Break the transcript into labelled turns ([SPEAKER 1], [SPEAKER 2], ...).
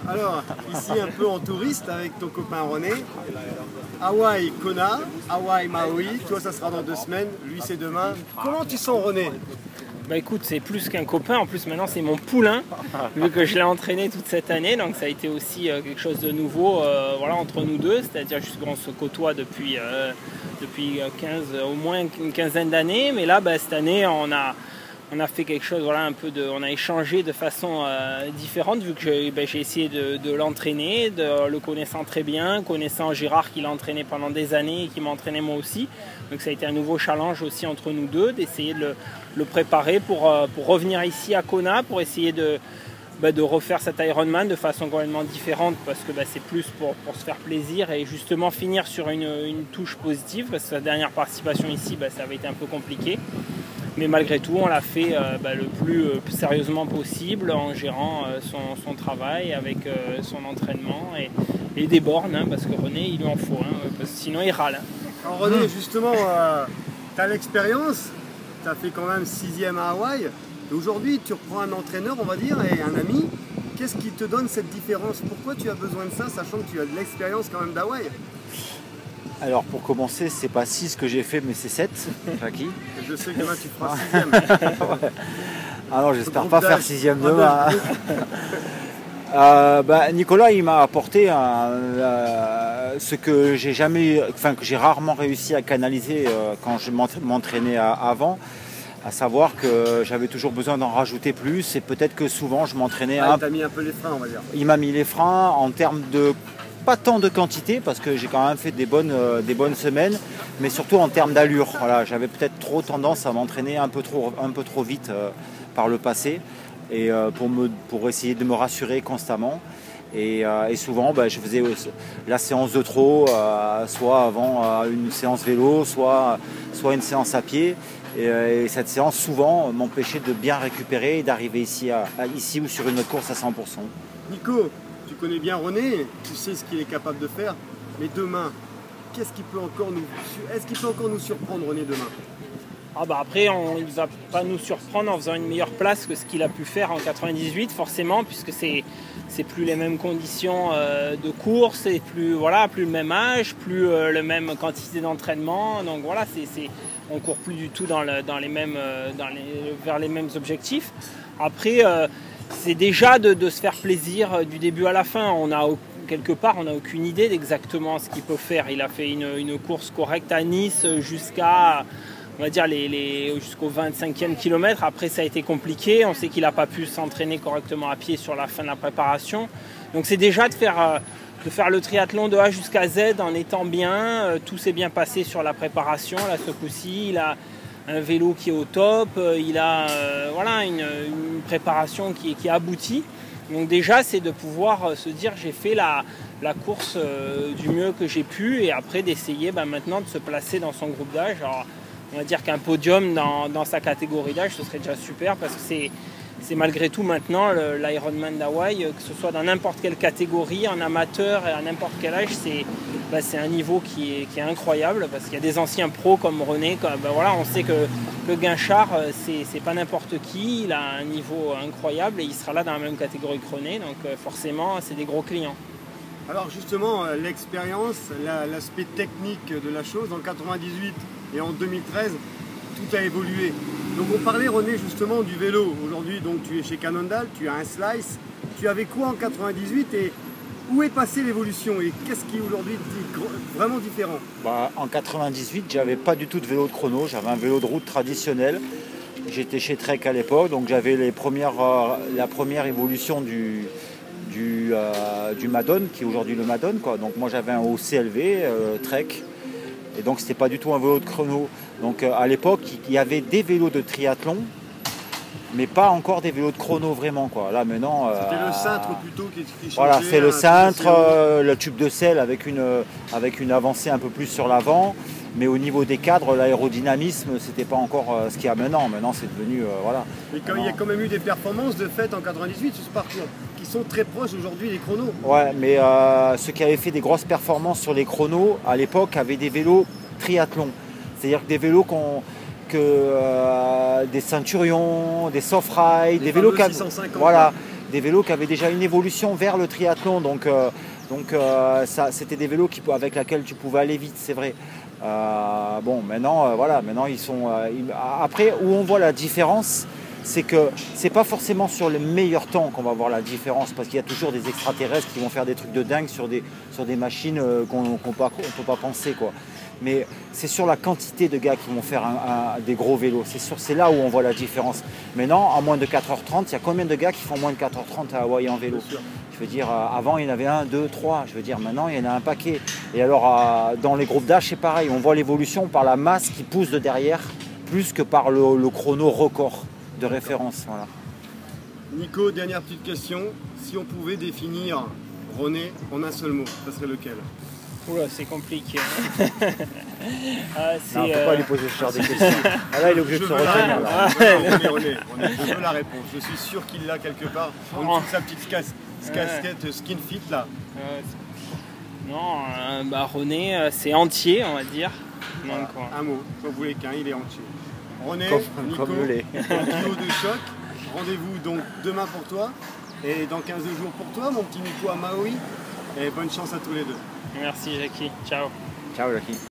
[SPEAKER 1] Alors, ici un peu en touriste avec ton copain René. Hawaï Kona, Hawaï Maui, toi ça sera dans 2 semaines, lui c'est demain. Comment tu sens René?
[SPEAKER 2] Bah écoute, c'est plus qu'un copain, en plus maintenant c'est mon poulain, vu que je l'ai entraîné toute cette année, donc ça a été aussi quelque chose de nouveau voilà, entre nous deux, c'est-à-dire qu'on se côtoie depuis 15, au moins une quinzaine d'années, mais là cette année on a fait quelque chose, voilà, on a échangé de façon différente, vu que j'ai essayé de l'entraîner, de le connaissant très bien, connaissant Gérard qui l'a entraîné pendant des années et qui m'a entraîné moi aussi. Donc ça a été un nouveau challenge aussi entre nous deux, d'essayer de le préparer pour revenir ici à Kona, pour essayer de refaire cet Ironman de façon complètement différente, parce que c'est plus pour se faire plaisir et justement finir sur une touche positive, parce que sa dernière participation ici, ça avait été un peu compliqué. Mais malgré tout, on l'a fait le plus sérieusement possible en gérant son travail avec son entraînement et des bornes, parce que René, il lui en faut, parce que sinon il râle.
[SPEAKER 1] Alors René, justement, tu as l'expérience, tu as fait quand même 6e à Hawaï, et aujourd'hui tu reprends un entraîneur, on va dire, et un ami. Qu'est-ce qui te donne cette différence? Pourquoi tu as besoin de ça, sachant que tu as de l'expérience quand même d'Hawaï?
[SPEAKER 3] Alors pour commencer, c'est pas 6 que j'ai fait, mais c'est 7, Jackie.
[SPEAKER 1] Je sais que demain tu feras 6e.
[SPEAKER 3] Ouais. Alors j'espère pas faire 6e demain. Nicolas, il m'a apporté ce que j'ai que j'ai rarement réussi à canaliser quand je m'entraînais avant, à savoir que j'avais toujours besoin d'en rajouter plus, et peut-être que souvent je m'entraînais.
[SPEAKER 1] Il t'a mis un peu les freins, on va dire.
[SPEAKER 3] Il m'a mis les freins en termes de pas tant de quantité, parce que j'ai quand même fait des bonnes semaines, mais surtout en termes d'allure. Voilà, j'avais peut-être trop tendance à m'entraîner un peu trop vite par le passé, et pour essayer de me rassurer constamment. Et souvent, je faisais la séance de trop, soit avant une séance vélo, soit une séance à pied. Et cette séance, souvent, m'empêchait de bien récupérer et d'arriver ici ou sur une autre course à 100%.
[SPEAKER 1] Nico, tu connais bien René, tu sais ce qu'il est capable de faire, mais demain, est-ce qu'il peut encore nous surprendre, René, demain?
[SPEAKER 2] Après, il ne va pas nous surprendre en faisant une meilleure place que ce qu'il a pu faire en 98, forcément, puisque c'est plus les mêmes conditions de course, et plus le même âge, plus la même quantité d'entraînement. Donc voilà, on ne court plus du tout vers les mêmes objectifs. Après, c'est déjà de se faire plaisir du début à la fin. Quelque part, on n'a aucune idée d'exactement ce qu'il peut faire. Il a fait une course correcte à Nice jusqu'à, on va dire, jusqu'au 25e kilomètre. Après, ça a été compliqué. On sait qu'il n'a pas pu s'entraîner correctement à pied sur la fin de la préparation. Donc c'est déjà de faire le triathlon de A jusqu'à Z en étant bien. Tout s'est bien passé sur la préparation. Là, ce coup-ci, il a un vélo qui est au top. Il a une préparation qui aboutit. Donc déjà, c'est de pouvoir se dire j'ai fait la course du mieux que j'ai pu, et après d'essayer maintenant de se placer dans son groupe d'âge. Alors, on va dire qu'un podium dans sa catégorie d'âge, ce serait déjà super, parce que c'est malgré tout maintenant l'Ironman d'Hawaï, que ce soit dans n'importe quelle catégorie, en amateur et à n'importe quel âge, c'est un niveau qui est incroyable, parce qu'il y a des anciens pros comme René. On sait que Guinchard, c'est pas n'importe qui, il a un niveau incroyable et il sera là dans la même catégorie que René, donc forcément c'est des gros clients.
[SPEAKER 1] Alors justement, l'expérience, l'aspect technique de la chose, en 98 et en 2013, tout a évolué. Donc on parlait, René, justement du vélo. Aujourd'hui, donc tu es chez Cannondale, tu as un Slice. Tu avais quoi en 98 et où est passée l'évolution, et qu'est-ce qui est aujourd'hui vraiment différent?
[SPEAKER 3] En 98, j'avais pas du tout de vélo de chrono, j'avais un vélo de route traditionnel. J'étais chez Trek à l'époque, donc j'avais la première évolution du Madone, qui est aujourd'hui le Madone, quoi. Donc moi j'avais un OCLV Trek, et donc c'était pas du tout un vélo de chrono. Donc à l'époque, il y avait des vélos de triathlon, mais pas encore des vélos de chrono vraiment, quoi. Là maintenant,
[SPEAKER 1] c'était le cintre plutôt qui changeait.
[SPEAKER 3] Voilà, c'est le cintre, le tube de selle avec une avancée un peu plus sur l'avant, mais au niveau des cadres, l'aérodynamisme, c'était pas encore ce qu'il y a maintenant. Maintenant, c'est devenu voilà.
[SPEAKER 1] Mais il y a quand même eu des performances de fait en 98 sur ce parcours qui sont très proches aujourd'hui des chronos.
[SPEAKER 3] Ouais, mais ceux qui avaient fait des grosses performances sur les chronos à l'époque avaient des vélos triathlon, c'est-à-dire que des vélos des Centurions, des Soft Ride, des vélos
[SPEAKER 1] 650,
[SPEAKER 3] voilà, des vélos qui avaient déjà une évolution vers le triathlon. Donc c'était des vélos avec lesquels tu pouvais aller vite, c'est vrai. Bon, maintenant, voilà, maintenant ils sont. Après, où on voit la différence, c'est que c'est pas forcément sur le meilleur temps qu'on va voir la différence, parce qu'il y a toujours des extraterrestres qui vont faire des trucs de dingue sur des machines qu'on ne peut pas penser, quoi. Mais c'est sur la quantité de gars qui vont faire des gros vélos. C'est là où on voit la différence. Maintenant, en moins de 4h30, il y a combien de gars qui font moins de 4h30 à Hawaï en vélo? Je veux dire, avant, il y en avait 1, 2, 3. Je veux dire, maintenant, il y en a un paquet. Et alors, dans les groupes d'âge, c'est pareil. On voit l'évolution par la masse qui pousse de derrière, plus que par le chrono record de référence. Voilà.
[SPEAKER 1] Nico, dernière petite question. Si on pouvait définir René en un seul mot, ça serait lequel?
[SPEAKER 2] Oula, c'est compliqué.
[SPEAKER 3] Non, on ne peut pas lui poser ce genre de questions. Ah, là, il est obligé de se retenir.
[SPEAKER 1] René, je veux la réponse. Je suis sûr qu'il l'a quelque part. On met sa petite casquette skin fit là.
[SPEAKER 2] Non, René, c'est entier, on va dire.
[SPEAKER 1] Voilà.
[SPEAKER 2] Donc,
[SPEAKER 1] un mot, quand vous voulez qu'un, il est entier. René, Nico,
[SPEAKER 3] comme le lait.
[SPEAKER 1] duo de choc. Rendez-vous donc demain pour toi et dans 15 jours pour toi, mon petit Nico à Maui. Et bonne chance à tous les deux.
[SPEAKER 2] merci Jackie, ciao.
[SPEAKER 3] Ciao, Jackie.